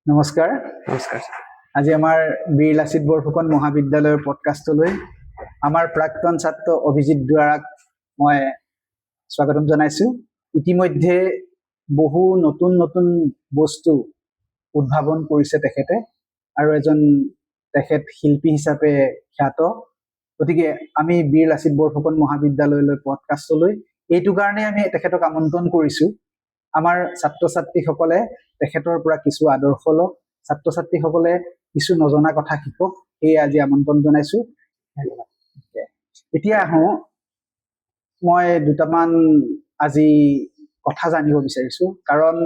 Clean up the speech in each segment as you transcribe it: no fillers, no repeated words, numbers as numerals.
নমস্কাৰ। নমস্কাৰ। আজি আমাৰ বীৰ লাচিত বৰফুকন মহাবিদ্যালয়ৰ পডকাষ্টলৈ আমাৰ প্ৰাক্তন ছাত্ৰ অভিজিত দুৱাৰাক মই স্বাগতম জনাইছোঁ। ইতিমধ্যে বহু নতুন নতুন বস্তু উদ্ভাৱন কৰিছে তেখেতে আৰু তেখেত শিল্পী হিচাপে খ্যাত। গতিকে আমি বীৰ লাচিত বৰফুকন মহাবিদ্যালয়লৈ পডকাষ্টলৈ এইটো কাৰণে আমি তেখেতক আমন্ত্ৰণ কৰিছোঁ। আমাৰ ছাত্ৰ ছাত্ৰীসকলে তেখেতৰ পৰা কিছু আদৰ্শ লওক, ছাত্ৰ ছাত্ৰীসকলে কিছু নজনা কথা শিকক, সেয়ে আজি আমন্ত্ৰণ জনাইছোঁ। এতিয়া আহোঁ, মই দুটামান আজি কথা জানিব বিচাৰিছোঁ, কাৰণ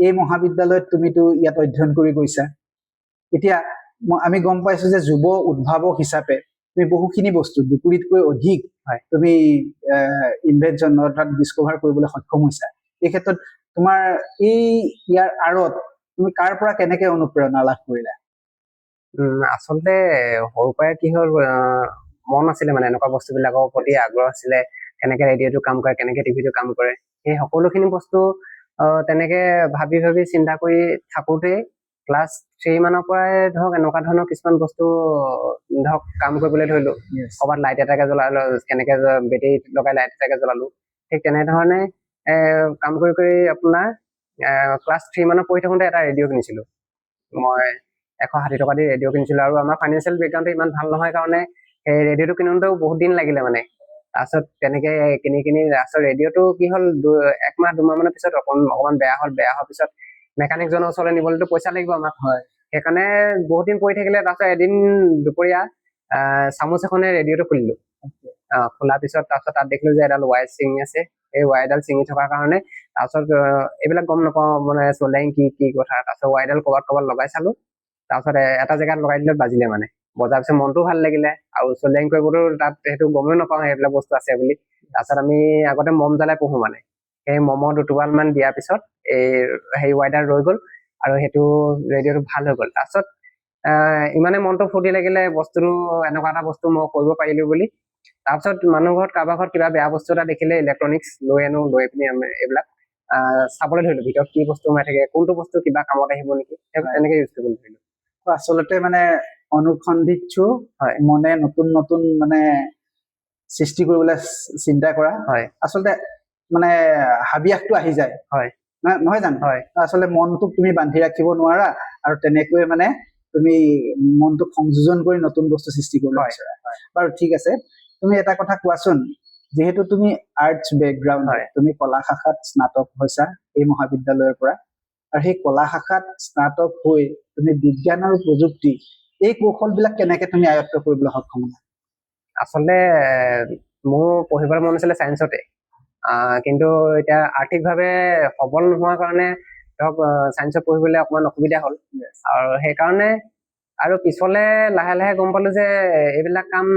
এই মহাবিদ্যালয়ত তুমিতো ইয়াত অধ্যয়ন কৰি গৈছা। এতিয়া আমি গম পাইছোঁ যে যুৱ উদ্ভাৱক হিচাপে তুমি বহুখিনি বস্তু দুকুৰিতকৈ অধিক তুমি ইনভেনশ্যন অৰ্থাৎ ডিস্কভাৰ কৰিবলৈ সক্ষম হৈছা। এই ক্ষেত্ৰত তোমাৰ ইয়াৰ আঁৰত তুমি কাৰ পৰা কেনেকে অনুপ্ৰেৰণা লাভ কৰিলা? আচলতে সৰুৰ পৰাই কি হ'ল, মন আছিলে মানে এনেকুৱা বস্তুবিলাকৰ প্ৰতি আগ্ৰহ আছিলে। কেনেকে ৰেডিঅ'টো কাম কৰে, কেনেকে টিভিটো কাম কৰে, সেই সকলোখিনি বস্তু তেনেকে ভাবি ভাবি চিন্তা কৰি থাকোঁতেই ক্লাছ 3 মানৰ পৰাই ধৰক এনেকুৱা ধৰণৰ কিছুমান বস্তু ধৰক কাম কৰিবলৈ ধৰিলো। ক'ৰবাত লাইট এটাকে জ্বলালো, কেনেকে বেটেৰী লগাই লাইট এটাকে জ্বলালো, ঠিক তেনেধৰণে কাম কৰি কৰি আপোনাৰ ক্লাছ 3 মানত পঢ়ি থাকোঁতে এটা ৰেডিঅ' কিনিছিলোঁ। মই 160 টকা দি ৰেডিঅ' কিনিছিলোঁ আৰু আমাৰ ফাইনেন্সিয়েল বেকগ্ৰাউণ্ডটো ইমান ভাল নহয় কাৰণে সেই ৰেডিঅ'টো কিনোতেও বহুত দিন লাগিলে মানে। তাৰপিছত তেনেকে কিনি তাৰপিছত ৰেডিঅ'টো কি হ'ল, 1-2 মাহৰ পিছত অকণমান বেয়া হোৱাৰ পিছত মেকানিকজনৰ ওচৰলৈ নিবলৈতো পইচা লাগিব আমাক। সেইকাৰণে বহুত দিন পৰি থাকিলে। তাৰপিছত এদিন দুপৰীয়া চামুচ এখনে ৰেডিঅ'টো খুলিলোঁ। খোলাৰ পিছত তাৰপিছত তাত দেখিলোঁ যে এডাল ৱায়াৰ ছিঙি আছে। এই ৱায়াৰডাল ছিঙি থকাৰ কাৰণে তাৰপিছত এইবিলাক গম নাপাওঁ মানে চলেং কি কথা। তাৰপিছত ৱায়াৰডাল ক'ৰবাত লগাই চালোঁ। তাৰপিছত এটা জেগাত লগাই দিলত বাজিলে মানে। বজাৰ পিছত মনটোও ভাল লাগিলে আৰু চলেং কৰিবতো তাত সেইটো গমেই নাপাওঁ সেইবিলাক বস্তু আছে বুলি। তাৰপিছত আমি আগতে মম জ্বলাই পঢ়োঁ মানে। সেই মমৰ 2টোপাল মান দিয়াৰ পিছত সেই ৱায়াৰডাল ৰৈ গ'ল আৰু সেইটো ৰেডিঅ'টো ভাল হৈ গ'ল। তাৰপিছত ইমানে মনটো ফূৰ্তি লাগিলে, বস্তুটো এনেকুৱা এটা বস্তু মই কৰিব পাৰিলোঁ বুলি। তাৰপিছত মানুহ ঘৰত কাৰোবাৰ ঘৰত কিবা বেয়া বস্তু এটা দেখিলে ইলেক্ট্ৰনিক্স লৈ পিনি আমি এইবিলাক চাবলৈ ধৰিলোঁ, ভিতৰত কি বস্তু সোমাই থাকে, কোনটো বস্তু কিবা কামত আহিব নেকি, তেনেকে ইউজ কৰিবলৈ ধৰিলোঁ। আচলতে মানে অনুসন্ধিৎসু মনে নতুন নতুন মানে সৃষ্টি কৰিবলৈ চিন্তা কৰা। আচলতে মানে হাবিয়াসটো আহি যায়, নহয় জানো? আচলতে মনটোক তুমি বান্ধি ৰাখিব নোৱাৰা আৰু তেনেকৈ মানে তুমি মনটোক সংযোজন কৰি নতুন বস্তু সৃষ্টি কৰিব বিচাৰা। বাৰু ঠিক আছে, তুমি এটা কথা কোৱাচোন, যিহেতু তুমি আৰ্টছ বেকগ্ৰাউণ্ড, তুমি কলা শাখাত স্নাতক হৈছা এই মহাবিদ্যালয়ৰ পৰা, আৰু সেই কলা শাখাত স্নাতক হৈ তুমি বিজ্ঞান আৰু প্ৰযুক্তি এই কৌশলবিলাক কেনেকে তুমি আয়ত্ব কৰিবলৈ সক্ষম হ'লা? আচলতে মোৰ পঢ়িবলৈ মন আছিলে চায়েন্সতে, কিন্তু এতিয়া আৰ্থিকভাৱে সবল নোহোৱাৰ কাৰণে ধৰক চায়েন্সত পঢ়িবলৈ অকণমান অসুবিধা হ'ল। আৰু সেইকাৰণে আৰু পিছলে লাহে লাহে গম পালোঁ যে এইবিলাক কাম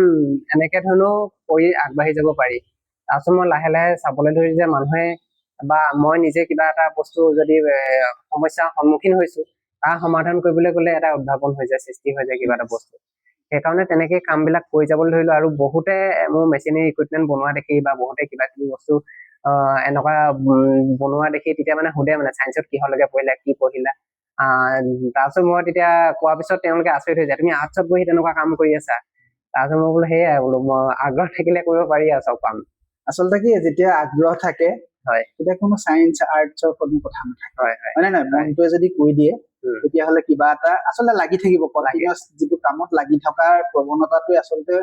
এনেকে ধৰণেও কৰি আগবাঢ়ি যাব পাৰি। তাৰপিছত মই লাহে লাহে চাবলৈ ধৰি যে মানুহে বা মই নিজে কিবা এটা বস্তু যদি সমস্যাৰ সন্মুখীন হৈছোঁ, তাৰ সমাধান কৰিবলৈ গ'লে এটা উদ্ভাৱন হৈ যায়, সৃষ্টি হৈ যায় কিবা এটা বস্তু। সেইকাৰণে তেনেকে কামবিলাক কৰি যাবলৈ ধৰিলোঁ। আৰু বহুতে মোৰ মেচিনেৰী ইকুইপমেণ্ট বনোৱা দেখি বা বহুতে কিবা কিবি বস্তু এনেকুৱা বনোৱা দেখি তেতিয়া মানে সোধে মানে চায়েন্সত কিহলৈকে পঢ়িলা, কি পঢ়িলা। তাৰপিছত মই তেতিয়া কোৱাৰ পিছত তেওঁলোকে আচৰিত হৈ যায়, তুমি আৰ্টছত বহি তেনেকুৱা কাম কৰি আছা। তাৰপিছত মই বোলো সেয়াই বোলো, মই আগ্ৰহ থাকিলে কৰিব পাৰি আৰু চব কাম। আচলতে কি, যেতিয়া আগ্ৰহ থাকে তেতিয়া কোনো চায়েন্স আৰ্টছৰ কোনো কথা নাথাকে, হয় নে নহয়? মনটোৱে যদি কৈ দিয়ে তেতিয়াহ'লে কিবা এটা আচলতে লাগি থাকিব। কণ্টিনিউৱাছ যিটো কামত লাগি থকাৰ প্ৰৱণতাটোৱে আচলতে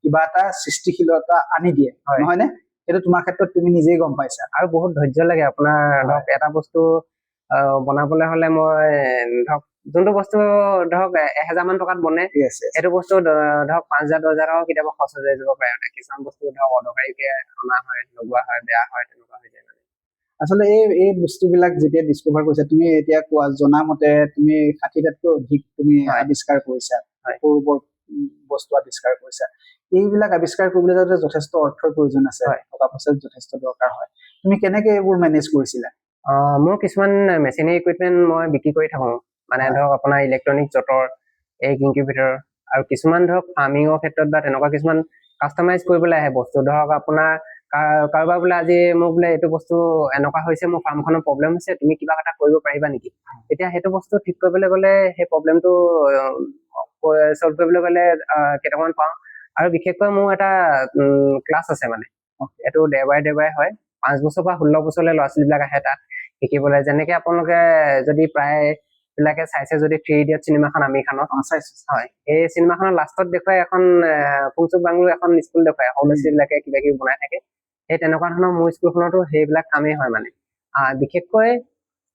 কিবা এটা সৃষ্টিশীলতা আনি দিয়ে, নহয় নে? সেইটো তোমাৰ ক্ষেত্ৰত তুমি নিজেই গম পাইছা। আৰু বহুত ধৈৰ্য লাগে আপোনাৰ। ধৰক এটা বস্তু বনাবলৈ হ'লে মই ধৰক যোনটো বস্তু ধৰক 1000 মান টকাত বনে, সেইটো বস্তু ধৰক 5000 10,000 কেতিয়াবা খৰচ হৈ যাব পাৰে। কিছুমান বস্তু ধৰক অদৰকাৰীকে অনা হয়, লগোৱা হয়, বেয়া হয়, তেনেকুৱা হৈ যায় মানে। আচলতে এই বস্তুবিলাক যেতিয়া ডিস্কভাৰ কৰিছা, তুমি এতিয়া কোৱা জনা মতে তুমি 60টাতকৈ অধিক তুমি আৱিষ্কাৰ কৰিছা, সৰু বৰ বস্তু আৱিষ্কাৰ কৰিছা। এইবিলাক আৱিষ্কাৰ কৰিবলৈ যাওঁতে যথেষ্ট অৰ্থৰ প্ৰয়োজন আছে, টকা পইচাৰ যথেষ্ট দৰকাৰ হয়। তুমি কেনেকে এইবোৰ মেনেজ কৰিছিলা? মোৰ কিছুমান মেচিনেৰী ইকুইপমেণ্ট মই বিক্ৰী কৰি থাকোঁ, মানে ধৰক আপোনাৰ ইলেক্ট্ৰনিক জটৰ, এগ ইনকিউবেটৰ, আৰু কিছুমান ধৰক ফাৰ্মিঙৰ ক্ষেত্ৰত বা তেনেকুৱা কিছুমান কাষ্টমাইজ কৰিবলৈ আহে বস্তু। ধৰক আপোনাৰ কাৰোবাৰ বোলে আজি মোক বোলে এইটো বস্তু এনেকুৱা হৈছে, মোৰ ফাৰ্মখনৰ প্ৰব্লেম হৈছে, তুমি কিবা এটা কৰিব পাৰিবা নেকি? এতিয়া সেইটো বস্তু ঠিক কৰিবলৈ গ'লে সেই প্ৰব্লেমটো চল্ভ কৰিবলৈ গ'লে কেইটামান পাওঁ। আৰু বিশেষকৈ মোৰ এটা ক্লাছ আছে মানে, এইটো দেওবাৰে হয়। 5 বছৰ পৰা 16 বছৰলৈ ল'ৰা ছোৱালীবিলাক আহে তাত শিকিবলৈ। যেনেকে আপোনালোকে যদি প্ৰায় বিলাকে চাইছে যদি 3 Idiots চিনেমাখন আমিৰ খানৰ, হয়, এই চিনেমাখনৰ লাষ্টত দেখুৱাই এখন ফুংচুক বাংলো এখন স্কুল দেখুৱাই, সৰু ল'ৰা ছোৱালীবিলাকে কিবা কিবি বনাই থাকে। সেই তেনেকুৱা ধৰণৰ মোৰ স্কুলখনতো সেইবিলাক কামেই হয় মানে। বিশেষকৈ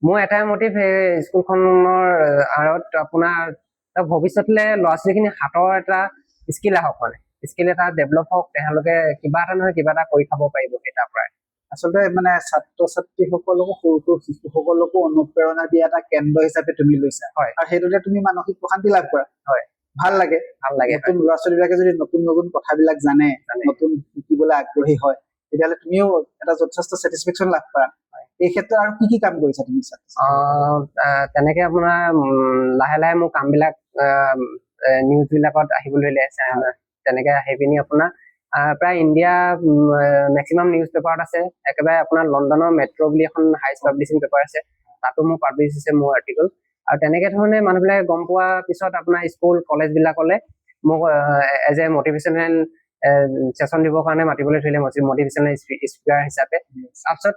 মোৰ এটাই মটিভ, সেই স্কুলখনৰ আঁৰত আপোনাৰ ভৱিষ্যতলৈ ল'ৰা ছোৱালীখিনি হাতৰ এটা স্কিল আহক, মানে স্কিল এটা ডেভেলপ হওক, তেওঁলোকে কিবা এটা নহয় কিবা এটা কৰি খাব পাৰিব সেই তাৰ পৰাই। আচলতে মানে ছাত্ৰ ছাত্ৰীসকলকো, সৰু সৰু শিশুসকলকো অনুপ্ৰেৰণা দিয়া এটা কেন্দ্ৰ হিচাপে তুমি লৈছা, হয়, আৰু সেইটোতে তুমি মানসিক প্ৰশান্তি লাভ কৰা। হয়, ভাল লাগে। নতুন ল'ৰা ছোৱালীবিলাকে যদি নতুন নতুন কথাবিলাক জানে, নতুন শিকিবলৈ আগ্ৰহী হয়, তেতিয়াহ'লে তুমিও এটা যথেষ্ট ছেটিছফেকশ্যন লাভ কৰা। এই ক্ষেত্ৰত আৰু কি কি কাম কৰিছা তুমি? তেনেকে আপোনাৰ লাহে লাহে মোৰ কামবিলাক নিউজ বিলাকত আহিবলৈ লৈছে। তেনেকে আহি পিনি আপোনাৰ প্ৰায় ইণ্ডিয়া মেক্সিমাম নিউজ পেপাৰত আছে। একেবাৰে আপোনাৰ লণ্ডনৰ মেট্ৰ' বুলি এখন হাইষ্ট পাব্লিচিং পেপাৰ আছে, তাতো মোৰ পাব্লিছ হৈছে মোৰ আৰ্টিকল। আৰু তেনেকে ধৰণে মানুহবিলাকে গম পোৱা পিছত আপোনাৰ স্কুল কলেজ বিলাকলে মোক এজ এ মটিভেশ্যনেল ছেশ্যন দিবৰ কাৰণে মাতিবলৈ ধৰিলে, মটিভেশ্যনেল স্পীকাৰ হিচাপে। তাৰপিছত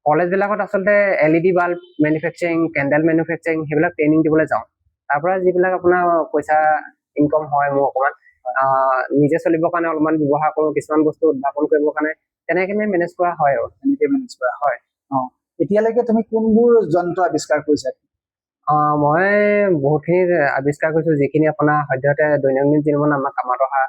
কলেজ বিলাকত আচলতে LED bulb manufacturing, candle manufacturing সেইবিলাক ট্ৰেইনিং দিবলৈ যাওঁ। তাৰ পৰা যিবিলাক আপোনাৰ পইচা ইনকম হয় মোৰ অকণমান, নিজে চলিবৰ কাৰণে অলপমান ব্যৱহাৰ কৰোঁ, কিছুমান বস্তু উদ্ভাৱন কৰিবৰ কাৰণে তেনেকে মেনেজ কৰা হয় আৰু তেনেকে মেনেজ কৰা হয়। এতিয়ালৈকে তুমি কোনবোৰ যন্ত্ৰ আৱিষ্কাৰ কৰিছা? মই বহুতখিনি আৱিষ্কাৰ কৰিছো, যিখিনি আপোনাৰ সদ্যহতে দৈনন্দিন জীৱনত আমাৰ কামত অহা,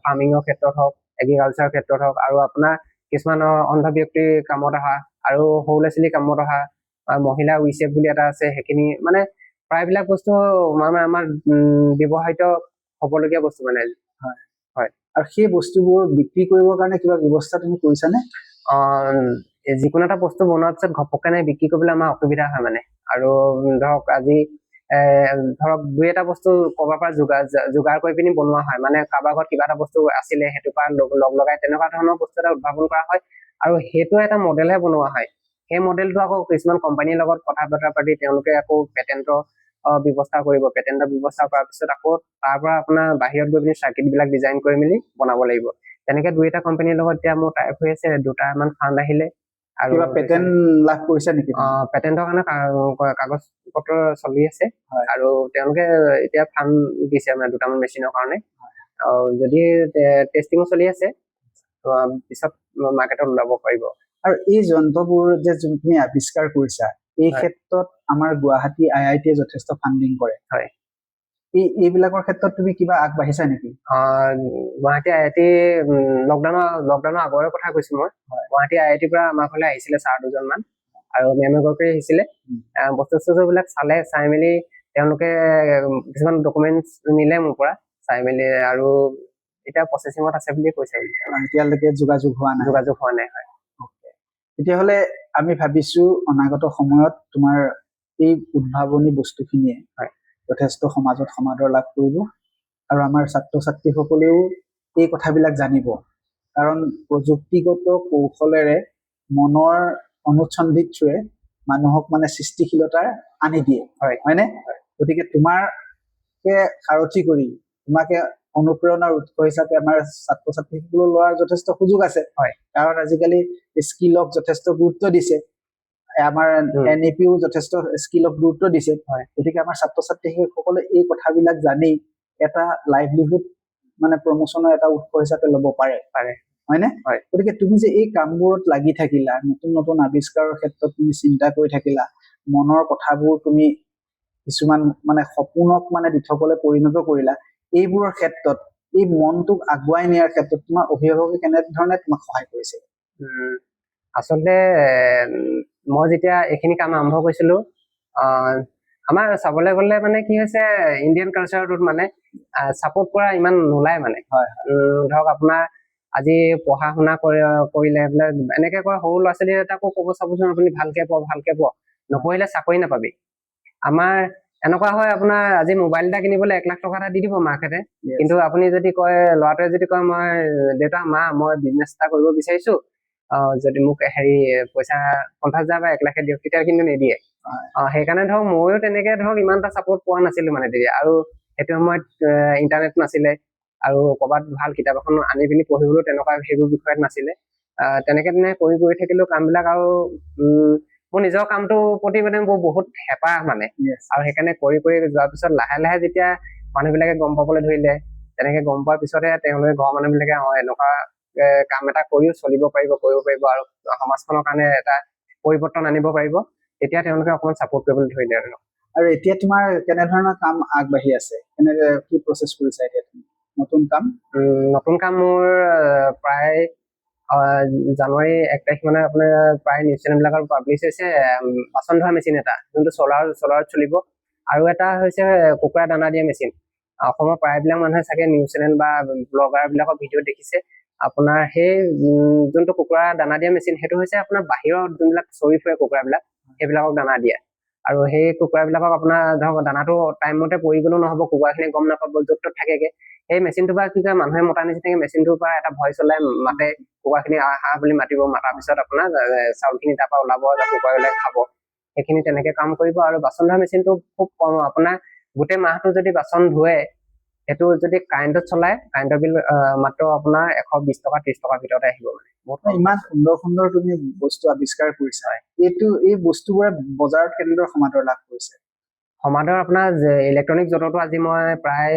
ফাৰ্মিঙৰ ক্ষেত্ৰত হওক, এগ্ৰিকালচাৰৰ ক্ষেত্ৰত হওক, আৰু আপোনাৰ কিছুমানৰ অন্ধ ব্যক্তিৰ কামত অহা, আৰু সৰু ল'ৰা ছোৱালীৰ কামত অহা, মহিলা উইচেফ বুলি এটা আছে, সেইখিনি মানে প্ৰায়বিলাক বস্তু মানে আমাৰ ব্যৱহৃত হ'বলগীয়া বস্তু মানে। হয়। আৰু সেই বস্তুবোৰ বিক্ৰী কৰিবৰ কাৰণে কিবা ব্যৱস্থা তুমি কৰিছানে? যিকোনো এটা বস্তু বনোৱাৰ পিছত ঘপককেনে বিক্ৰী কৰিবলৈ আমাৰ অসুবিধা হয় মানে। আৰু ধৰক আজি ধৰক 2-এটা বস্তু ক'ৰবাৰ পৰা যোগাৰ কৰি পিনি বনোৱা হয়, মানে কাৰোবাৰ ঘৰত কিবা এটা বস্তু আছিলে সেইটোৰ পৰা লগ লগাই তেনেকুৱা ধৰণৰ বস্তু এটা উদ্ভাৱন কৰা হয়, আৰু সেইটো এটা মডেলহে বনোৱা হয়। সেই মডেলটো আকৌ কিছুমান কোম্পানীৰ লগত কথা বতৰা পাতি তেওঁলোকে আকৌ পেটেণ্টৰ ব্যৱস্থা কৰিব। পেটেণ্টৰ ব্যৱস্থা কৰাৰ পিছত আকৌ তাৰ পৰা আপোনাৰ বাহিৰত গৈ পিনি চাৰ্কিট বিলাক ডিজাইন কৰি মেলি বনাব লাগিব। তেনেকে 2-এটা কোম্পানীৰ লগত এতিয়া মোৰ টাইপ হৈ আছে, 2টামান ফাণ্ড আহিলে। আৰু পেটেণ্ট লাভ কৰিছা নেকি? পেটেণ্টৰ কাৰণে কাগজ পত্ৰ চলি আছে, আৰু তেওঁলোকে এতিয়া ফাণ্ড দিছে মানে 2টামান মেচিনৰ কাৰণে। যদি টেষ্টিঙো চলি আছে, পিছত মাৰ্কেটত ওলাব পাৰিব। আৰু এই যন্ত্ৰবোৰ যে তুমি আৱিষ্কাৰ কৰিছা, এই ক্ষেত্ৰত আমাৰ গুৱাহাটী IIT যথেষ্ট ফাণ্ডিং কৰে। হয়। এইবিলাকৰ ক্ষেত্ৰত তুমি কিবা আগবাঢ়িছা নেকি? গুৱাহাটী IIT লকডাউনৰ আগৰে কথা কৈছো মই। গুৱাহাটী IITৰ পৰা আমাৰ ফালে আহিছিলে ছাৰ 2জনমান, আৰু মেম এগৰাকী আহিছিলে। বস্তু-চস্তুবিলাক চাই মেলি তেওঁলোকে কিছুমান ডকুমেণ্টছ নিলে মোৰ পৰা, চাই মেলি, আৰু এতিয়া প্ৰচেছিঙত আছে বুলিয়ে কৈছে। এতিয়ালৈকে যোগাযোগ হোৱা নাই। হয়। তেতিয়াহ'লে আমি ভাবিছো অনাগত সময়ত তোমাৰ এই উদ্ভাৱনী বস্তুখিনিয়ে যথেষ্ট সমাজত সমাদৰ লাভ কৰিব, আৰু আমাৰ ছাত্ৰ ছাত্ৰীসকলেও এই কথাবিলাক জানিব। কাৰণ প্ৰযুক্তিগত কৌশলেৰে মনৰ অনুসন্ধিৎসুৱে মানুহক মানে সৃষ্টিশীলতাৰ আনি দিয়ে, হয়নে? গতিকে তোমাকে সাৰথি কৰি, তোমাকে অনুপ্ৰেৰণাৰ উৎস হিচাপে আমাৰ ছাত্ৰ ছাত্ৰীসকলৰ লোৱাৰ যথেষ্ট সুযোগ আছে। কাৰণ আজিকালি স্কিলক যথেষ্ট গুৰুত্ব দিছে, আমাৰ NEPও যথেষ্ট স্কিলক গুৰুত্ব দিছে। গতিকে আমাৰ ছাত্ৰ ছাত্ৰীসকলে এই কথাবিলাক জানি এটা লাইভলিহুড মানে প্ৰমোচনৰ এটা উৎস হিচাপে ল'ব পাৰে, হয়নে? গতিকে তুমি যে এই কামবোৰত লাগি থাকিলা, নতুন নতুন আৱিষ্কাৰৰ ক্ষেত্ৰত তুমি চিন্তা কৰি থাকিলা, মনৰ কথাবোৰ তুমি কিছুমান মানে সপোনক মানে দিঠকলৈ পৰিণত কৰিলা, এইবোৰৰ ক্ষেত্ৰত, এই মনটোক আগুৱাই নিয়াৰ ক্ষেত্ৰত তোমাৰ অভিভাৱকে কেনেধৰণে তোমাক সহায় কৰিছে? আচলতে মই যেতিয়া এইখিনি কাম আৰম্ভ কৰিছিলো, আমাৰ চাবলৈ গ'লে মানে কি হৈছে, ইণ্ডিয়ান কালচাৰটোত মানে ছাপোৰ্ট কৰা ইমান নোলায় মানে। ধৰক আপোনাৰ আজি পঢ়া শুনা কৰিলে বোলে এনেকে কয়, সৰু ল'ৰা ছোৱালী এটাকো ক'ব চাবচোন, আপুনি ভালকে পঢ়, নপঢ়িলে চাকৰি নাপাবি। আমাৰ এনেকুৱা হয় আপোনাৰ আজি মোবাইল এটা কিনিবলৈ 1 লাখ টকা এটা দি দিব মাকহঁতে, কিন্তু আপুনি যদি কয় ল'ৰাটোৱে যদি কয় মই দেউতা মা মই বিজনেছ এটা কৰিব বিচাৰিছো, যদি মোক হেৰি পইচা 50,000 বা 1 লাখে দিয়ক, তেতিয়া কিন্তু নিদিয়ে। সেইকাৰণে ধৰক ময়ো তেনেকে ধৰক ইমান এটা চাপৰ্ট পোৱা নাছিলো মানে তেতিয়া। আৰু সেইটো সময়ত ইণ্টাৰনেট নাছিলে আৰু কৰবাত ভাল কিতাপ এখন আনি পিনি পঢ়িবলৈও তেনেকুৱা সেইবোৰ বিষয়ত নাছিলে। তেনেকে কৰি থাকিলো কামবিলাক। আৰু মোৰ নিজৰ কামটোৰ প্ৰতি মানে মোৰ বহুত হেঁপাহ মানে। আৰু সেইকাৰণে কৰি যোৱাৰ পিছত লাহে লাহে যেতিয়া মানুহবিলাকে গম পাবলৈ ধৰিলে, তেনেকে গম পোৱাৰ পিছতে তেওঁলোকে ঘৰৰ মানুহবিলাকে এনেকুৱা কাম এটা কৰিও চলিব পাৰিব, কৰিব পাৰিব আৰু সমাজখনৰ কাৰণে এটা পৰিৱৰ্তন আনিব পাৰিব, তেতিয়া তেওঁলোকে অকণমান ছাপোৰ্ট কৰিবলৈ ধৰিলে আৰু এতিয়া তোমাৰ কেনেধৰণৰ কাম আগবাঢ়ি আছে, কি প্ৰচেছ কৰিছা এতিয়া তুমি নতুন কাম? নতুন কাম মোৰ প্ৰায় জানুৱাৰী 1 তাৰিখ মানে আপোনাৰ প্ৰায় নিউজ চেনেল বিলাকৰ পাব্লিছ হৈছে বাচন ধোৱা মেচিন এটা, যোনটো চলাৰত চলিব। আৰু এটা হৈছে কুকুৰা দানা দিয়া মেচিন। অসমৰ প্ৰায়বিলাক মানুহে চাগে নিউজ চেনেল বা ব্লগাৰ বিলাকৰ ভিডিঅ' দেখিছে। আপোনাৰ সেই যোনটো কুকুৰা দানা দিয়া মেচিন, সেইটো হৈছে আপোনাৰ বাহিৰত যোনবিলাক চৰি ফুৰে কুকুৰাবিলাক, সেইবিলাকক দানা দিয়ে। আৰু সেই কুকুৰাবিলাকক আপোনাৰ ধৰক দানাটো টাইম মতে পৰি গ'লেও নহ'ব, কুকুৰাখিনি গম নাপাব, য'ত ত'ত থাকেগে। সেই মেচিনটোৰ পৰা কি কৰে, মানুহে মতা নিচিনাকে মেচিনটোৰ পৰা এটা ভইচ ওলাই মাতে, কুকুৰাখিনি আহা বুলি মাতিব, মাতাৰ পিছত আপোনাৰ চাউলখিনি তাৰ পৰা ওলাব, কুকুৰাবিলাক খাব। সেইখিনি তেনেকে কাম কৰিব। আৰু বাচন ধোৱা মেচিনটো খুব কম, আপোনাৰ গোটেই মাহটো যদি বাচন ধুৱে, সেইটো যদি কাৰেণ্টত চলাই, কাৰেণ্টৰ বিল মাত্ৰ আপোনাৰ 120 টকা 30 টকাৰ ভিতৰতে আহিব মানে। ইমান সুন্দৰ সুন্দৰ তুমি বস্তু আৱিষ্কাৰ কৰিছা। এই বস্তুবোৰে বজাৰত কেনেদৰে সমাদৰ লাভ কৰিছে? সমাদৰ আপোনাৰ ইলেক্ট্ৰনিক যন্ত্ৰটো আজি মই প্ৰায়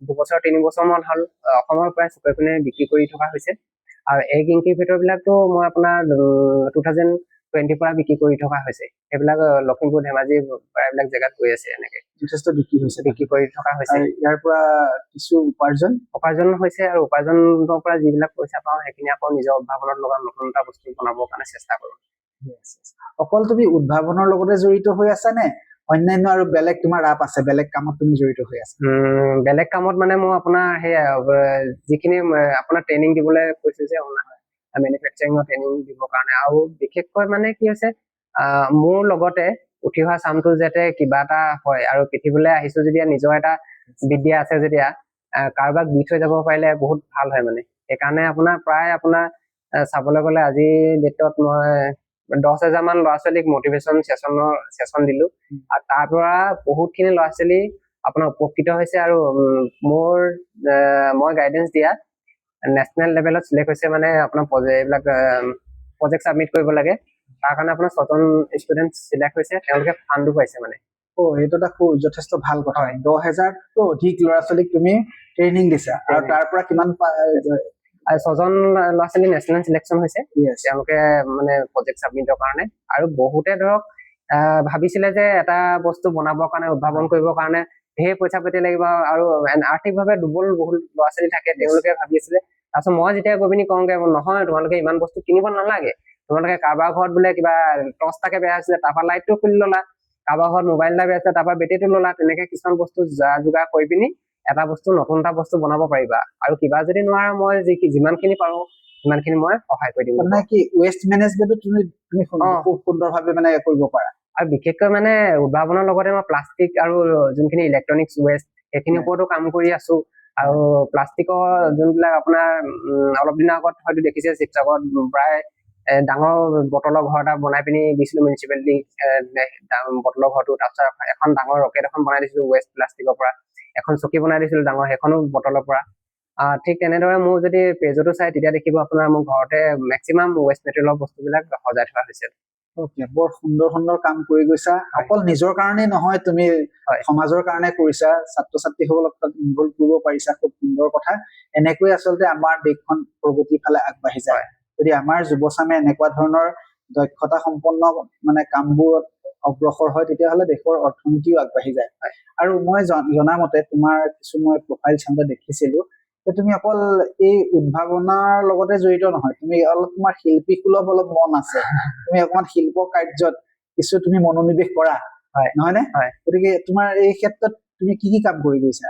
2 বছৰ 3 বছৰ মান হ'ল অসমৰ প্ৰায় চুকে কোণে বিক্ৰী কৰি থকা হৈছে। আৰু এই ইনকিউবেটৰ বিলাকতো মই আপোনাৰ 2020 পৰা বিক্ৰী কৰি থকা হৈছে। সেইবিলাক লখিমপুৰ ধেমাজি প্ৰায়বিলাক জেগাত গৈ আছে, এনেকে যথেষ্ট বিক্ৰী কৰি থকা হৈছে। ইয়াৰ পৰা কিছু উপাৰ্জন হৈছে। আৰু উপাৰ্জনৰ পৰা যিবিলাক পইচা পাওঁ, সেইখিনি আকৌ নিজৰ উদ্ভাৱনত লগা নতুন এটা বস্তু বনাবৰ কাৰণে চেষ্টা কৰোঁ। অকল তুমি উদ্ভাৱনৰ লগতে জড়িত হৈ আছা নে অন্যান্য আৰু বেলেগ তোমাৰ ৰাপ আছে, বেলেগ কামত তুমি জড়িত হৈ আছা? বেলেগ কামত মানে মই আপোনাৰ সেয়া যিখিনি আপোনাৰ ট্ৰেইনিং দিবলৈ কৈছো যে মেনুফেকচাৰিঙৰ ট্ৰেইনিং দিবৰ কাৰণে। আৰু বিশেষকৈ মানে কি হৈছে, মোৰ লগতে উঠি অহা চামটো যাতে কিবা এটা হয়, আৰু পৃথিৱীলৈ আহিছো যেতিয়া নিজৰ এটা বিদ্যা আছে, যেতিয়া কাৰোবাক দি থৈ যাব পাৰিলে বহুত ভাল হয় মানে। সেইকাৰণে আপোনাৰ প্ৰায় আপোনাৰ চাবলৈ গ'লে আজিৰ ডেটত মই 10,000 মান ল'ৰা ছোৱালীক মটিভেশ্যন চেচন দিলো। আৰু তাৰ পৰা বহুতখিনি ল'ৰা ছোৱালী আপোনাৰ উপকৃত হৈছে। আৰু মই গাইডেঞ্চ দিয়া নেশ্যনেল লেভেলত চিলেক্ট হৈছে মানে আপোনাৰ এইবিলাক প্ৰজেক্ট ছাবমিট কৰিব লাগে। তাৰ কাৰণে আপোনাৰ 6জন ষ্টুডেণ্ট চিলেক্ট হৈছে, তেওঁলোকে ফাণ্ডো পাইছে মানে। এইটো এটা যথেষ্ট ভাল কথা। 10,000তকৈ অধিক ল'ৰা ছোৱালীক তুমি ট্ৰেইনিং দিছা, আৰু তাৰ পৰা কিমান 6জন ল'ৰা ছোৱালী নেশ্যনেল চিলেকশ্যন হৈছে, তেওঁলোকে মানে প্ৰজেক্ট ছাবমিটৰ কাৰণে। আৰু বহুতে ধৰক ভাবিছিলে যে এটা বস্তু বনাবৰ কাৰণে, উদ্ভাৱন কৰিবৰ কাৰণে ধেৰ পইচা পাতি লাগিব, আৰু আৰ্থিকভাৱে দুৰ্বল বহুত ল'ৰা ছোৱালী থাকে, তেওঁলোকে ভাবি আছিলে। তাৰপিছত মই যেতিয়া গৈ পিনি কওঁগে, নহয় তোমালোকে ইমান বস্তু কিনিব নালাগে, তোমালোকে কাৰোবাৰ ঘৰত বোলে কিবা টৰ্চ এটাকে বেয়া হৈছিলে, তাৰপৰা লাইটটো খুলি ললা, কাৰোবাৰ ঘৰত মোবাইল এটা বেয়া আছিলে, তাৰপৰা বেটেৰীটো ললা, তেনেকে কিছুমান বস্তু যোগাৰ কৰি পিনি এটা বস্তু, নতুন এটা বস্তু বনাব পাৰিবা। আৰু কিবা যদি নোৱাৰা, মই যিমানখিনি পাৰো সিমানখিনি মই সহায় কৰি দিম। মানে কি ৱেষ্ট মেনেজমেণ্টটো তুমি খুব সুন্দৰভাৱে মানে কৰিব পাৰা। আৰু বিশেষকৈ মানে উদ্ভাৱনৰ লগতে মই প্লাষ্টিক আৰু যোনখিনি ইলেক্ট্ৰনিক্স ৱেষ্ট, সেইখিনিৰ ওপৰতো কাম কৰি আছো। আৰু প্লাষ্টিকৰ যোনবিলাক আপোনাৰ অলপ দিনৰ আগত হয়তো দেখিছে, শিৱসাগৰত প্ৰায় ডাঙৰ বটলৰ ঘৰ এটা বনাই পিনি দিছিলো মিউনিচিপালিটি, বটলৰ ঘৰটো। তাৰপিছত এখন ডাঙৰ ৰকেট এখন বনাই দিছিলো ৱেষ্ট প্লাষ্টিকৰ পৰা, এখন চকী বনাই দিছিলো ডাঙৰ, সেইখনো বটলৰ পৰা। ঠিক তেনেদৰে মোৰ যদি পেজতো চাই, তেতিয়া দেখিব আপোনাৰ মোৰ ঘৰতে মেক্সিমাম ৱেষ্ট মেটেৰিয়েলৰ বস্তুবিলাক সজাই থোৱা হৈছে। বৰ সুন্দৰ সুন্দৰ কাম কৰি গৈছা। অকল নিজৰ কাৰণেই নহয়, তুমি সমাজৰ কাৰণে কৰিছা, ছাত্ৰ ছাত্ৰীসকলক তাত ইনভলভ কৰিব পাৰিছা, খুব সুন্দৰ কথা। এনেকৈ আচলতে আমাৰ দেশখন প্ৰগতিৰ ফালে আগবাঢ়ি যায়। যদি আমাৰ যুৱচামে এনেকুৱা ধৰণৰ দক্ষতা সম্পন্ন মানে কামবোৰত অগ্ৰসৰ হয়, তেতিয়াহ'লে দেশৰ অৰ্থনীতিও আগবাঢ়ি যায়। আৰু মই জনামতে তোমাৰ কিছু মই প্ৰফাইল চাওঁতে দেখিছিলো যে তুমি অকল এই উদ্ভাৱনৰ লগতে জড়িত নহয়, তুমি অলপ তোমাৰ শিল্পী সুলভ অলপ মন আছে, তুমি অকমান শিল্প কাৰ্যত কিছু তুমি মনোনিৱেশ কৰা, নহয় নে? গতিকে তোমাৰ এই ক্ষেত্ৰত তুমি কি কাম কৰি গৈছা?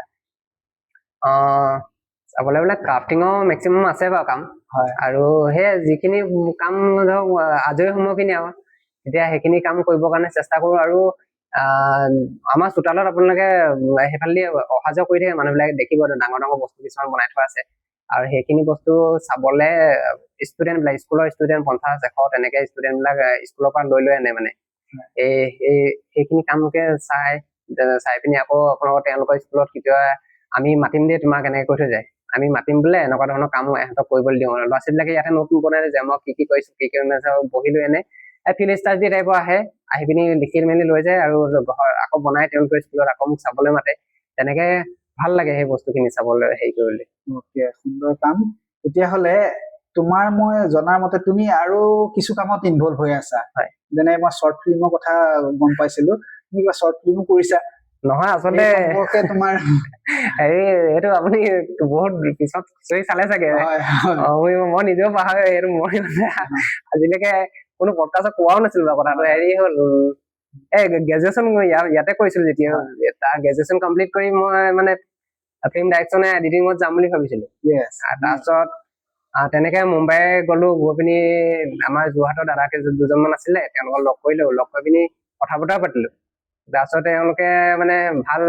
চাবলৈ গ'লে ক্ৰাফটিঙৰ মেক্সিমাম আছে বাৰু কাম। আৰু সেই যিখিনি কাম ধৰক আজৰি সময়খিনি আৰু তেতিয়া সেইখিনি কাম কৰিবৰ কাৰণে চেষ্টা কৰো। আৰু আমাৰ চোতালত আপোনালোকে সেইফালেদি অহা যোৱা কৰি থাকে মানুহবিলাকে দেখিব ডাঙৰ ডাঙৰ বস্তু কিছুমান বনাই থোৱা আছে আৰু সেইখিনি বস্তু চাবলে ষ্টুডেন্ট বিলাক স্কুলৰ ষ্টুডেন্ট 50-100 তেনেকে ষ্টুডেন্ট বিলাক স্কুলৰ পৰা লৈ আনে মানে সেইখিনি কামকে চাই পিনি আকৌ আপোনালোকৰ তেওঁলোকৰ স্কুলত কেতিয়াবা আমি মাতিম দিয়ে তোমাক এনেকে কৈ থৈ যায় আমি মাতিম বোলে এনেকুৱা ধৰণৰ কাম ইহঁতক কৰিবলৈ দিওঁ ল'ৰা ছোৱালীবিলাকে ইয়াতে নোট বনাই যে মই কি কৰিছো কি বহি লৈ এনে ফিল্ড ষ্টাডি টাইপৰ আহি পিনি লিখি মেলি লৈ যায় আৰু আকৌ বনাই তেওঁলোকৰ স্কুলত আকৌ মোক চাবলৈ মাতে তেনেকে ভাল লাগে সেই বস্তুখিনি চাবলৈ হেৰি কৰিলে সুন্দৰ কাম তেতিয়াহ'লে তোমাৰ মই জনাৰ মতে তুমি আৰু কিছু কামত ইনভলভ হৈ আছা যেনে মই শ্বৰ্ট ফিল্মৰ কথা গম পাইছিলো তুমি কিবা শ্বৰ্ট ফিল্মো কৰিছা নহয় আচলতে তোমাৰ হেৰি এইটো আপুনি বহুত পিছত চালে চাগে মই নিজেও পাহৰি এইটো মই আজিলৈকে কোনো পডকাষ্টত কোৱাও নাছিলো কথাটো হেৰি হ'ল গ্ৰেজুৱেশ্যন ইয়াতে কৰিছিলো যেতিয়া গ্ৰেজুৱেশ্যন কমপ্লিট কৰি মই মানে ফিল্ম ডাইৰেকশ্যন এডিটিঙত যাম বুলি ভাবিছিলো তাৰপিছত তেনেকে মুম্বাই গলো গৈ পিনি আমাৰ যোৰহাটৰ দাদাকে দুজনমান আছিলে তেওঁলোকক লগ কৰিলো লগ কৰি পিনি কথা বতৰা পাতিলো তাৰপিছত তেওঁলোকে মানে ভাল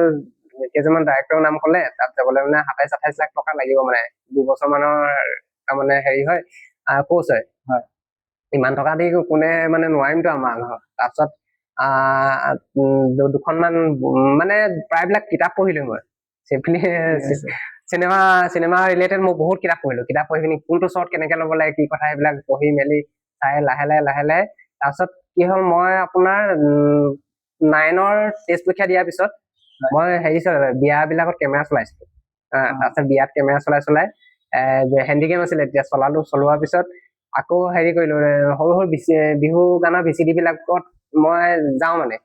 কেইজনমান ডাইৰেক্টৰৰ নাম ক'লে তাত যাবলৈ মানে 27-28 লাখ টকা লাগিব মানে 2 বছৰ মানৰ তাৰমানে হেৰি হয় কোৰ্চ হয় ইমান টকা দি কোনে মানে নোৱাৰিমতো আমাৰ ঘৰত তাৰপিছত দুখনমান মানে প্ৰায়বিলাক কিতাপ পঢ়িলো মই চিনেমা ৰিলেটেড মই বহুত কিতাপ পঢ়ি পিনি কোনটো শ্বট কেনেকে ল'ব লাগে কি কথা এইবিলাক পঢ়ি মেলি চাই লাহে লাহে তাৰপিছত কি হ'ল মই আপোনাৰ 9ৰ টেষ্ট পৰীক্ষা দিয়াৰ পিছত মই হেৰি বিয়াবিলাকত কেমেৰা চলাইছিলো তাৰপিছত বিয়াত কেমেৰা চলাই হেণ্ডিকেম আছিলে এতিয়া চলোৱাৰ পিছত আকৌ হেৰি কৰিলো সৰু বিহু গানৰ VCD বিলাকত মই যাওঁ মানে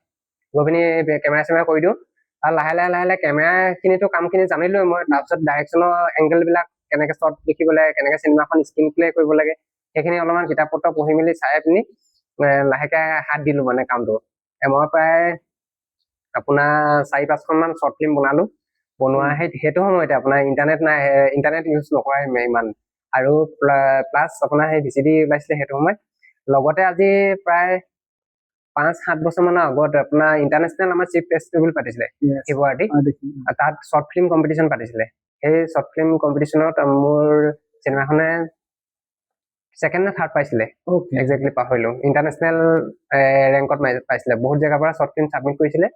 গৈ পিনি কেমেৰা কৰি দিওঁ আৰু লাহে লাহে কেমেৰা খিনিতো কামখিনি জানিলোৱে মই তাৰপিছত ডাইৰেকশ্যনৰ এংগেল বিলাক কেনেকে শ্বট লিখিব লাগে কেনেকে চিনেমাখন স্ক্ৰীন প্লে কৰিব লাগে সেইখিনি অলপমান কিতাপ পত্ৰ পঢ়ি মেলি চাই পিনি লাহেকে হাত দিলো মানে কামটো মই প্ৰায় আপোনাৰ 4-5খনমান শ্বৰ্ট ফিল্ম বনোৱা সেইটো সময়তে আপোনাৰ ইণ্টাৰনেট ইউজ নকৰাই ইমান আৰু প্লাছ আপোনাৰ সেই VCD ওলাইছিলে সেইটো সময়ত লগতে আজি প্ৰায় 5-7 বছৰ মানৰ আগত আপোনাৰ ইণ্টাৰনেশ্যনেল আমাৰ চিফ ফেষ্টিভেল পাতিছিলে ফেব্ৰুৱাৰীত তাত শ্বৰ্ট ফিল্ম কম্পিটিশ্যন পাতিছিলে সেই শ্বৰ্ট ফিল্ম কম্পিটিশ্যনত মোৰ চিনেমাখনে 2nd নে 3rd পাইছিলে একজেক্টলি পাহৰিলো ইণ্টাৰনেশ্যনেল ৰেংকত পাইছিলে বহুত জেগাৰ পৰা শ্বৰ্ট ফিল্ম চাবমিট কৰিছিলে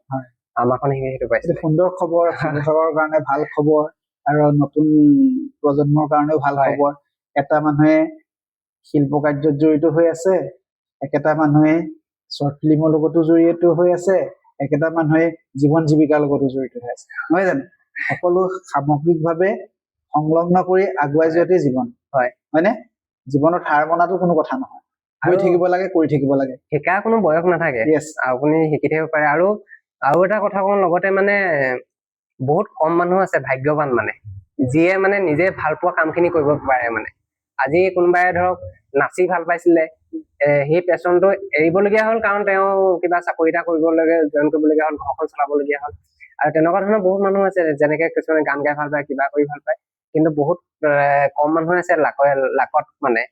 আমাৰখন সেইটো পাইছিলে সুন্দৰ খবৰ কাৰণে ভাল খবৰ আৰু নতুন প্ৰজন্মৰ কাৰণেও ভাল খবৰ এটা মানুহে শিল্প কাৰ্যত জড়িত হৈ আছে একেটা মানুহে শ্বৰ্ট ফিল্মৰ লগতো জড়িত হৈ আছে একেটা মানুহে জীৱন জীৱিকাৰ লগতো জড়িত হৈ আছে নহয় জানো সকলো সামগ্ৰিকভাৱে সংলগ্ন কৰি আগুৱাই যোৱাতে জীৱন হয়নে জীৱনত হাৰ মনাটো কোনো কথা নহয় কৰি থাকিব লাগে শিকাৰ কোনো বয়স নাথাকে আপুনি শিকি থাকিব পাৰে আৰু এটা কথা কওঁ লগতে মানে বহুত কম মানুহ আছে ভাগ্যৱান মানে যিয়ে মানে নিজে ভাল পোৱা কামখিনি কৰিব পাৰে মানে আজি কোনোবাই ধৰক নাচি ভাল পাইছিলে সেই পেচনটো এৰিবলগীয়া হ'ল কাৰণ তেওঁ কিবা চাকৰি এটা কৰিবলগীয়া জইন কৰিবলগীয়া হ'ল ঘৰখন চলাবলগীয়া হ'ল আৰু তেনেকুৱা ধৰণৰ বহুত মানুহ আছে যেনেকে কিছুমানে গান গাই ভাল পায় কিবা কৰি ভাল পায় কিন্তু বহুত কম মানুহ আছে লাকত মানে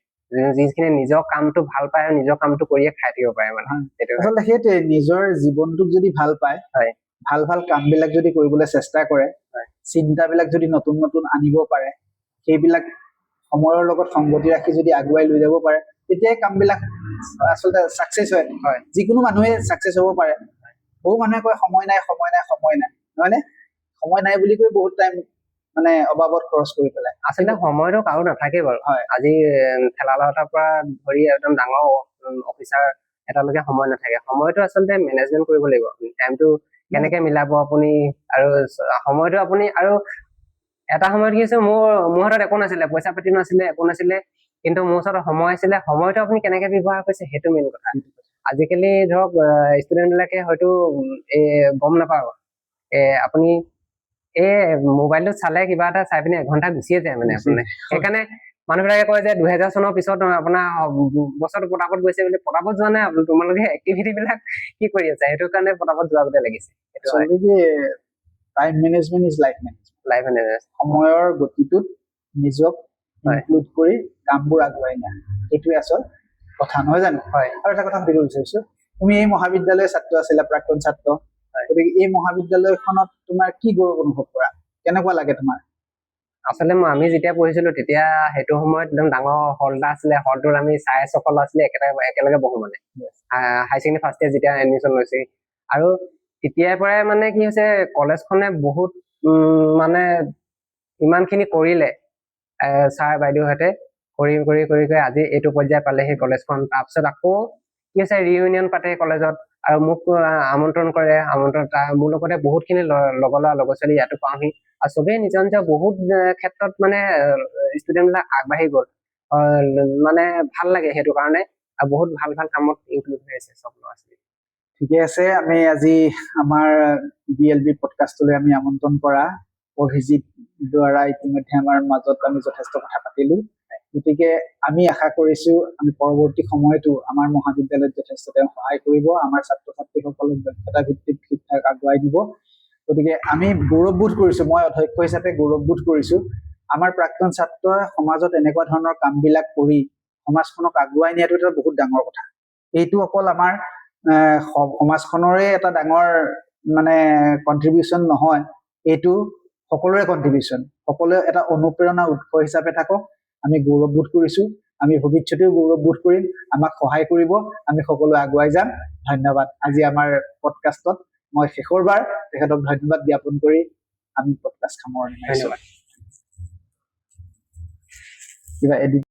যিখিনি নিজৰ কামটো ভাল পায় আৰু নিজৰ কামটো কৰিয়ে খাই থাকিব পাৰে মানে আচলতে সেইটোৱে নিজৰ জীৱনটোক যদি ভাল পায় ভাল কাম বিলাক যদি কৰিবলৈ চেষ্টা কৰে চিন্তাবিলাক যদি নতুন আনিব পাৰে সেইবিলাক সময়ৰ লগত সংগতি ৰাখি যদি আগুৱাই লৈ যাব পাৰে তেতিয়াই কামবিলাক আচলতে ছাকচেছ হয় যিকোনো মানুহে ছাকচেছ হ'ব পাৰে বহু মানুহে কয় সময় নাই নহয়নে সময় নাই বুলি কৈ বহুত টাইম মানে অবাবত খৰচ কৰি পেলাই আচলতে সময়তো কাৰো নাথাকে বাৰু আজি ঠেলালতাৰ পৰা ধৰি একদম ডাঙৰ অফিচাৰ এটালৈকে সময় নাথাকে সময়তো আচলতে মেনেজমেন্ট কৰিব লাগিব টাইমটো কেনেকে মিলাব আপুনি আৰু সময়তো আপুনি আৰু এটা সময়ত কি হৈছে মোৰ হাতত একো নাছিলে পইচা পাতি নাছিলে একো নাছিলে কিন্তু মোৰ ওচৰত সময় আছিলে সময়টো আপুনি কেনেকে ব্যৱহাৰ কৰিছে সেইটো মেইন কথা আজিকালি ধৰক ষ্টুডেন্ট বিলাকে হয়তো গম নাপাব আপুনি মোবাইলটো চালে কিবা এটা চাই পিনে এঘন্টা গুচিয়ে যায় মানে আপোনাৰ সেইকাৰণে মানুহবিলাকে কয় যে 2000 চনৰ পিছত আপোনাৰ বছৰটো পটাপট গৈছে বুলি পটাপট যোৱা নাই তোমালোকে এক্টিভিটি বিলাক কি কৰি আছে সেইটো কাৰণে পটাপট যোৱা গোটেই লাগিছে time management is life management সময়ৰ গতিটোত নিজক ইনক্লুড কৰি কামবোৰ আগুৱাই নিয়া এইটোৱে আচল কথা নহয় জানো আৰু এটা কথা সুধিব বিচাৰিছো তুমি এই মহাবিদ্যালয়ৰ ছাত্ৰ আছিলা প্ৰাক্তন ছাত্ৰ গতিকে এই মহাবিদ্যালয়খনত তোমাৰ কি গৌৰৱ অনুভৱ কৰা, কেনেকুৱা লাগে তোমাৰ? আচলতে আমি যেতিয়া পঢ়িছিলো তেতিয়া সেইটো সময়ত একদম ডাঙৰ হল এটা আছিলে, হলটোত আমি 650 ল'ৰা ছোৱালী একেলগে বহো মানে হাই ছেকেণ্ডেৰী ফাৰ্ষ্ট ইয়াৰ যেতিয়া এডমিশ্যন লৈছে। আৰু তেতিয়াৰ পৰাই মানে কি হৈছে কলেজখনে বহুত মানে ইমানখিনি কৰিলে ছাৰ বাইদেউহঁতে কৰি কৰি কৰি কৰি আজি এইটো পৰ্যায় পালেহি কলেজখন। তাৰপিছত আকৌ কি হৈছে ৰিইউনিয়ন পাতে কলেজত আৰু মোক আমন্ত্ৰণ কৰে, মোৰ লগতে বহুতখিনি লগৰ ল'ৰা লগৰ ছোৱালী ইয়াতো পাওঁহি আৰু চবেই নিজৰ নিজৰ বহুত ক্ষেত্ৰত মানে ষ্টুডেন্ট বিলাক আগবাঢ়ি গ'ল। মানে ভাল লাগে সেইটো কাৰণে, আৰু বহুত ভাল ভাল কামত ইনক্লুড হৈ আছে চব ল'ৰা ছোৱালী। ঠিকে আছে, আমি আজি আমাৰ BLB পডকাষ্টলৈ আমি আমন্ত্ৰণ কৰা অভিজিত দ্বাৰা ইতিমধ্যে আমাৰ মাজত আমি যথেষ্ট কথা পাতিলো। গতিকে আমি আশা কৰিছো আমি পৰৱৰ্তী সময়তো আমাৰ মহাবিদ্যালয়ত যথেষ্ট তেওঁ সহায় কৰিব, আমাৰ ছাত্ৰ ছাত্ৰীসকলক দক্ষতা ভিত্তিক শিক্ষা আগুৱাই দিব। গতিকে আমি গৌৰৱবোধ কৰিছো, মই অধ্যক্ষ হিচাপে গৌৰৱবোধ কৰিছো আমাৰ প্ৰাক্তন ছাত্ৰই সমাজত এনেকুৱা ধৰণৰ কামবিলাক কৰি সমাজখনক আগুৱাই নিয়াটো এটা বহুত ডাঙৰ কথা। এইটো অকল আমাৰ সমাজখনৰে এটা ডাঙৰ মানে কন্ট্ৰিবিউচন নহয়, এইটো সকলোৰে কন্ট্ৰিবিউচন, সকলোৱে এটা অনুপ্ৰেৰণা উৎস হিচাপে থাকক। আমি গৌৰৱবোধ কৰিছো, আমি ভৱিষ্যতেও গৌৰৱবোধ কৰিম, আমাক সহায় কৰিব, আমি সকলোৱে আগুৱাই যাম। ধন্যবাদ। আজি আমাৰ পডকাষ্টত মই শেষৰবাৰ তেখেতক ধন্যবাদ জ্ঞাপন কৰি আমি পডকাষ্ট সামৰণি মাৰিছো। কিবা এডিট